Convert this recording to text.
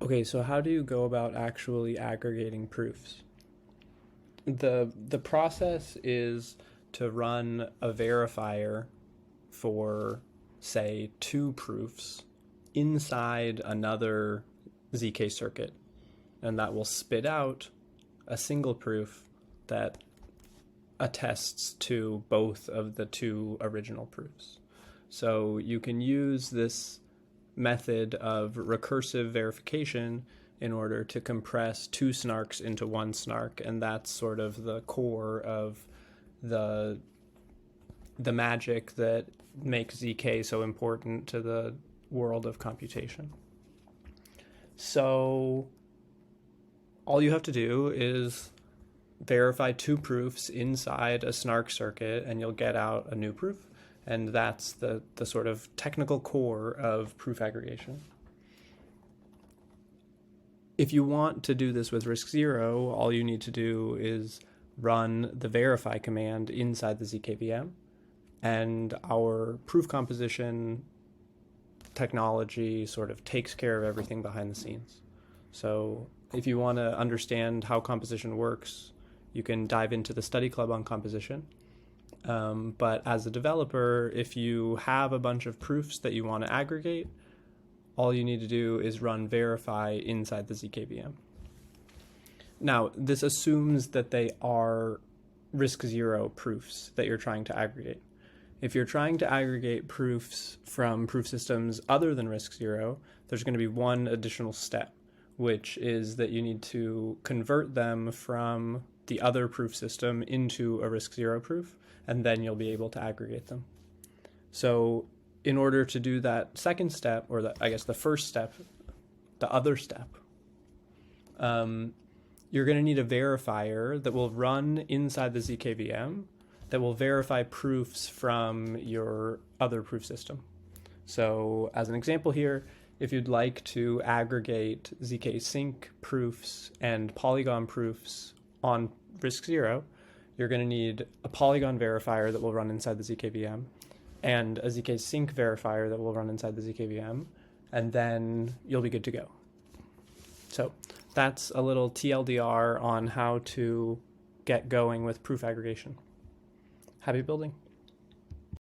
Okay, so how do you go about actually aggregating proofs? The process is to run a verifier for, say, two proofs inside another ZK circuit, and that will spit out a single proof that attests to both of the two original proofs. So you can use this method of recursive verification in order to compress two snarks into one snark, and that's sort of the core of the magic that makes ZK so important to the world of computation. So all you have to do is verify two proofs inside a snark circuit and you'll get out a new proof. And that's the sort of technical core of proof aggregation. If you want to do this with RISC Zero, all you need to do is run the verify command inside the zkVM, and our proof composition technology sort of takes care of everything behind the scenes. So if you want to understand how composition works, you can dive into the study club on composition. But as a developer, if you have a bunch of proofs that you want to aggregate, all you need to do is run verify inside the zkVM. Now, this assumes that they are RISC Zero proofs that you're trying to aggregate. If you're trying to aggregate proofs from proof systems other than RISC Zero, there's going to be one additional step, which is that you need to convert them from the other proof system into a RISC Zero proof, and then you'll be able to aggregate them. So in order to do that second step, or I guess the first step, the other step, you're going to need a verifier that will run inside the zkVM that will verify proofs from your other proof system. So as an example here, if you'd like to aggregate zk sync proofs and polygon proofs on RISC Zero, you're going to need a polygon verifier that will run inside the zkVM and a zk sync verifier that will run inside the zkVM, and then you'll be good to go. So that's a little TLDR on how to get going with proof aggregation. Happy building.